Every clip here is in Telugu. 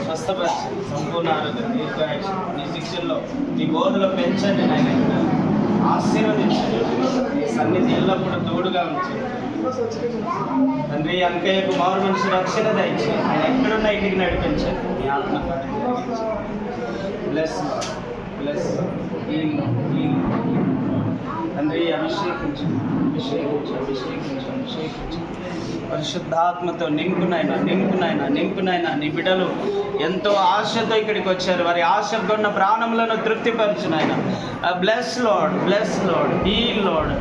స్వస్థపరచండి, సంపూర్ణ ఆరోగ్యం, దీర్ఘాయుష్ నీ శిక్షల్లో నీ బోధలో పెంచండి నాయన. ఆశీర్వదించండి, నీ సన్నిధి ఎల్లప్పుడూ తోడుగా ఉంచండి తండ్రి. అంకయ్యకు మారు మనిషి రక్షణ దయచేయండి, ఆయన ఎక్కడున్న ఇంటికి నడిపించండి, మీ ఆత్మ బ్లెస్ బ్లెస్ తండ్రి. అభిషేకించండి, అభిషేకించు, అభిషేకించు, అభిషేకించు. పరిశుద్ధాత్మతో నింపునైనా నీ బిడ్డలు ఎంతో ఆశతో ఇక్కడికి వచ్చారు. వారి ఆశకు ఉన్న ప్రాణములను తృప్తిపరచునైనా. Bless Lord, bless Lord, heal Lord,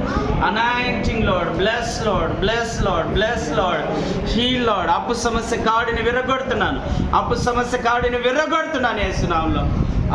anointing Lord, bless Lord, bless Lord, bless Lord, heal Lord. అప్పు సమస్య కాడిని విరగొడుతున్నాను, అప్పు సమస్య కాడిని విరగొడుతున్నాను యేసునామములో.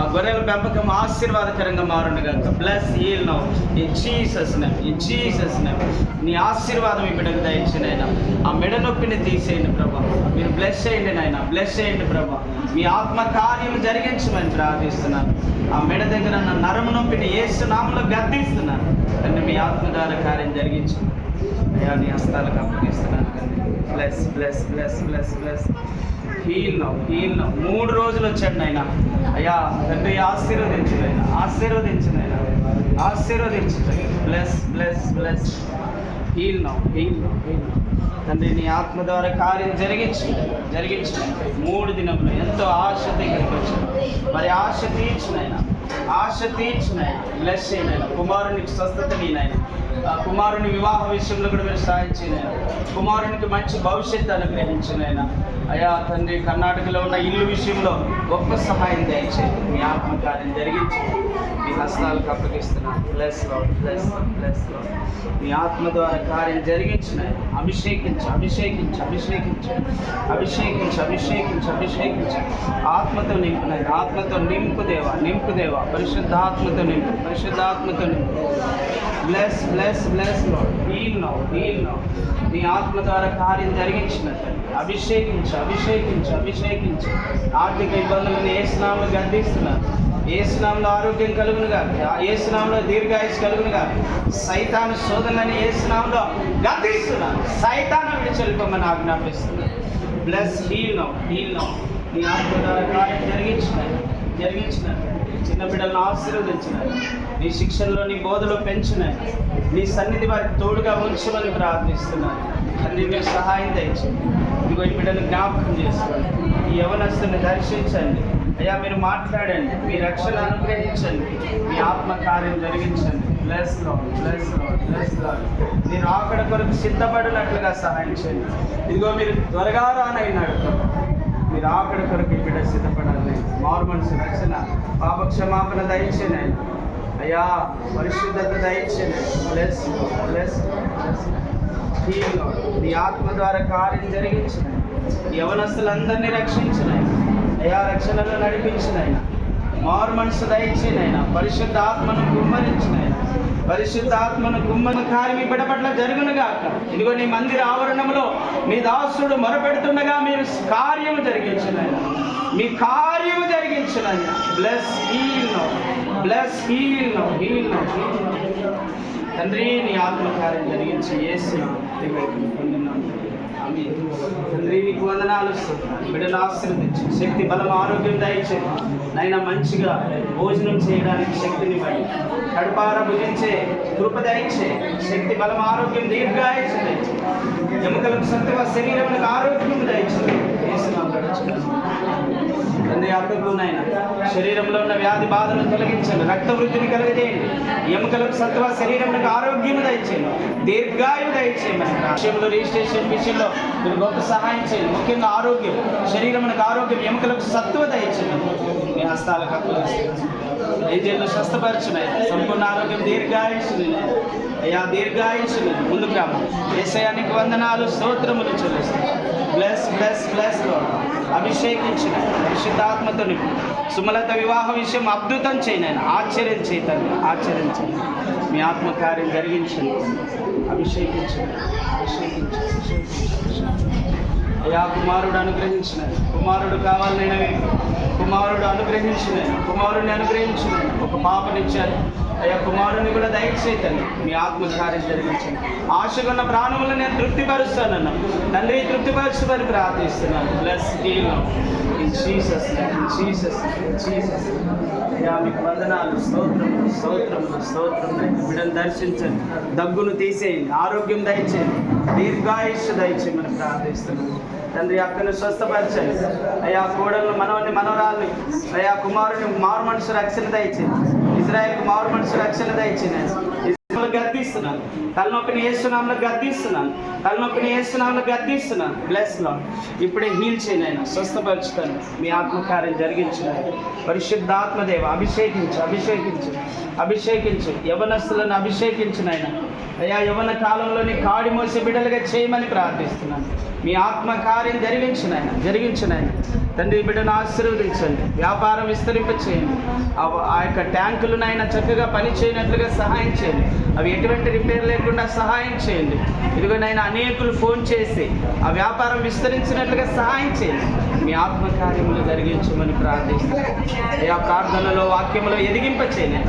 ఆ గొర్రెల పెంపకం ఆశీర్వాదకరంగా మారుండగా. Bless heal now in Jesus name, in Jesus name. నీ ఆశీర్వాదం ఈ బిడ్డకు దయచేయనైనా. ఆ మెడ నొప్పిని తీసేయండి ప్రభా, మీరు బ్లెస్ చేయండి నాయన, బ్లెస్ చేయండి ప్రభా. మీ ఆత్మ కార్యం జరిగించమని ప్రార్థిస్తున్నాను. ఆ మెడ దగ్గర నా నరము నొప్పిని యేసు నామములో గద్దిస్తున్నాను అంటే మీ ఆత్మ ద్వారా కార్యం జరిగించండి అయ్యా. నీ హస్తాలకు అప్పగిస్తున్నాను తండ్రి. Bless bless bless bless bless heal now, heal now. 3 రోజులు వచ్చాడు నాయన అయ్యా తండ్రి. ఆశీర్వదించునైనా, ఆశీర్వదించునైనా, ఆశీర్వదించునైనా. Bless bless bless heal now, heal now, heal now తండ్రి. నీ ఆత్మ ద్వారా కార్యం జరిగించు. 3 దినములు ఎంతో ఆశతో ఇక్కడికి వచ్చాను. మరి ఆశ తీర్చునైనా, ఆశ తీర్చునైనా. బ్లెస్ చేయనైనా. కుమారునికి స్వస్థత నీనైనా. కుమారుని వివాహ విషయంలో కూడా మీరు సాయం చేయనైనా. కుమారునికి మంచి భవిష్యత్తు అనుగ్రహించినైనా అయ్యా తండ్రి. కర్ణాటకలో ఉన్న ఇల్లు విషయంలో గొప్ప సహాయం దయచేయండి. మీ ఆత్మ కార్యం జరిగించి మీ హస్తాలకు అప్పగిస్తున్నాను. Bless Lord, bless bless Lord. మీ ఆత్మ ద్వారా కార్యం జరిగించినాయి. అభిషేకించు, అభిషేకించు, అభిషేకించు, అభిషేకించు, అభిషేకించు, అభిషేకించు. ఆత్మతో నింపునాయి. ఆత్మతో నింపుదేవా, నింపుదేవా. పరిశుద్ధాత్మతో నింపు, పరిశుద్ధాత్మతో నింపు. Bless bless bless Lord. Heal now, heal now. నీ ఆత్మ ద్వారా కార్యం జరిగించినట్టు అభిషేకించు, అభిషేకించు, అభిషేకించు. ఆర్థిక ఇబ్బందులను యేసు నామములో గద్దిస్తున్నాను. యేసు నామములో ఆరోగ్యం కలుగునుగా, యేసు నామములో దీర్ఘాయుష్ కలుగునుగా. సైతాను శోధనని యేసు నామములో గద్దిస్తున్నాను. సైతాను విడిచెల్లిపోమని ఆజ్ఞాపిస్తున్నాను. Bless heal now, heal now. నీ ఆత్మ ద్వారా కార్యం జరిగించినట్టు చిన్న బిడ్డలను ఆశీర్వదించినాయి. నీ శిక్షణలో నీ బోధలో పెంచినాయి. నీ సన్నిధి వారికి తోడుగా ఉంచమని ప్రార్థిస్తున్నాను తండ్రి. మీరు సహాయం దయచేయండి. ఇదిగో ఈ బిడ్డను జ్ఞాపకం చేసుకోండి. ఈ యవనస్తుని దర్శించండి అయ్యా. మీరు మాట్లాడండి, మీ రక్షణ అనుగ్రహించండి, మీ ఆత్మ కార్యం జరిగించండి. Bless Lord, bless Lord, bless lord. మీరు ఆకడ కొరకు సిద్ధపడినట్లుగా సహాయం చేయండి. ఇదిగో మీరు త్వరగా రానైనాడు. మీరు ఆకడ కొరకు ఈ బిడ్డ సిద్ధపడాలి. మారు మనసు రక్షణ, పాప క్షమాపణ దయచేయండి అయ్యా. పరిశుద్ధత దయచేయండి. Bless bless bless. నీ ఆత్మ ద్వారా కార్యం జరిగించినాయి. యవనస్తులందరినీ రక్షించినాయి అయ్యా. రక్షణలో నడిపించినాయి. మారు మనసు దయచేనైనా. పరిశుద్ధ ఆత్మను కుమ్మరించినాయి. పరిశుద్ధ ఆత్మను కుమ్మరి కార్యం ఈ బిడ్డ పట్ల జరుగునుగాక. ఇదిగో నీ మందిర ఆవరణంలో నీ దాసుడు మొరపెడుతుండగా మీరు కార్యము జరిగించినాయి. మీ కార్యము జరిగించినాయి. Bless heal now, bless heal now, heal now. తండ్రి నీ ఆత్మకార్యం జరిగించి యేసునామములో పొందినాను. ఆమేన్. తండ్రి నీకు వందనాలు. బిడ్డను ఆశీర్వదించు. శక్తి, బలం, ఆరోగ్యం దయచేయండి నైనా. మంచిగా భోజనం చేయడానికి శక్తినివ్వండి. కడుపార భుజించే కృప దయచేయండి. శక్తి, బలం, ఆరోగ్యం, దీర్ఘాయుష్ దయచేయండి. ఎముకలకు సత్వ, శరీరములకు ఆరోగ్యం దయచేయండి. తండ్రి అక్కడున్నాయన శరీరంలో ఉన్న వ్యాధి బాధను తొలగించండి. రక్త వృద్ధిని కలగజేయండి. ఎముకలకు సత్వ, శరీరములకు ఆరోగ్యం దయచేయండి. దీర్ఘాయువు దయచేయండి. విషయంలో రిజిస్ట్రేషన్ విషయంలో మీరు గొప్ప సహాయం చేయండి. ముఖ్యంగా ఆరోగ్యం, శరీరములకు ఆరోగ్యం, ఎముకలకు సత్వ దయచేయండి. మీ హస్తాలకు అప్పగిస్తున్నాను. ఏజెంట్లు స్వస్థపరచున్నాయి. సంపూర్ణ ఆరోగ్యం, దీర్ఘాయుషుని అయ్యా, దీర్ఘాయుషుని ముందుకు రాము. యేసయ్యానికి వందనాలు, స్తోత్రములు చెల్లిస్తున్నాను. Bless bless bless Lord. అభిషేకించిన పరిశుద్ధాత్మతో నింపు. సుమలత వివాహ విషయం అద్భుతం చేయనైనా. ఆశ్చర్యం చేయతండి, ఆశ్చర్యం చేయండి. మీ ఆత్మకార్యం జరిగించండి. అభిషేకించండి, అభిషేకించండి. అయ్యా కుమారుడు అనుగ్రహించిన, కుమారుడు కావాలనైనా కుమారుడు అనుగ్రహించిన, కుమారుడిని అనుగ్రహించిన. ఒక పాపనిచ్చారు, అయ్యా కుమారుని కూడా దయచేతండి, మీ ఆత్మకార్యం జరిగించండి. ఆశగా ఉన్న ప్రాణములను నేను తృప్తిపరుస్తానన్నా తండ్రి, తృప్తిపరచుమని ప్రార్థిస్తున్నాను. Bless in Jesus name, Jesus Jesus. అయ్యా మీకు వందనాలు, స్తోత్రములు స్తోత్రములు స్తోత్రములు. బిడ్డను దర్శించండి, దగ్గును తీసేయండి, ఆరోగ్యం దయచేయండి, దీర్ఘాయుష్య దయచేయమని ప్రార్థిస్తున్నాను తండ్రి. అక్కను స్వస్థపరచండి అయ్యా, కోడలను మనవని మనవరాల్ని అయ్యా, కుమారుని మారు మనసు రక్షణ దయచేయండి, ఇజ్రాయెల్కి మారు మనసు రక్షణ దయచేయండి. గద్దిస్తున్నాను తలనొప్పిని యేసునామములో గద్దిస్తున్నాను, తలనొప్పిని యేసునామములో గద్దిస్తున్నాను. Bless Lord. ఇప్పుడే హీల్ చేయను ఆయన, స్వస్థపరుచుతాను, మీ ఆత్మకార్యం జరిగించినాను. పరిశుద్ధాత్మదేవ అభిషేకించు అభిషేకించు అభిషేకించు, యవనస్తులను అభిషేకించిన ఆయన అయ్యా, యవన కాలంలోని కాడి మోసే బిడ్డలుగా చేయమని ప్రార్థిస్తున్నాను. మీ ఆత్మకార్యం జరిగించిన ఆయన తండ్రి. బిడ్డను ఆశీర్వదించండి, వ్యాపారం విస్తరింప చేయండి, ఆ యొక్క ట్యాంకులను ఆయన చక్కగా పని చేయనట్లుగా సహాయం చేయండి, అవి ఎటువంటి రిపేర్ లేకుండా సహాయం చేయండి. ఇదిగోనైనా అనేకులు ఫోన్ చేసి ఆ వ్యాపారం విస్తరించినట్లుగా సహాయం చేయండి, మీ ఆత్మకార్యములు జరిగించమని ప్రార్థిస్తున్నాను. ఆ ప్రార్థనలో వాక్యములో ఎదిగింప చేయండి.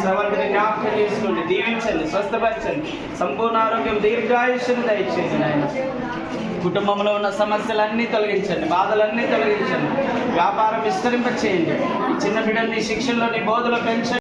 శ్రవంతిని జ్ఞాపకం చేసుకోండి, దీవించండి, స్వస్థపరచండి, సంపూర్ణ ఆరోగ్యం దీర్ఘాయుష్ను దయచేయండి ఆయన. కుటుంబంలో ఉన్న సమస్యలన్నీ తొలగించండి, బాధలన్నీ తొలగించండి, వ్యాపారం విస్తరింప చేయండి. ఈ చిన్న బిడ్డల్ని శిక్షణలో నీ బోధలో పెంచండి.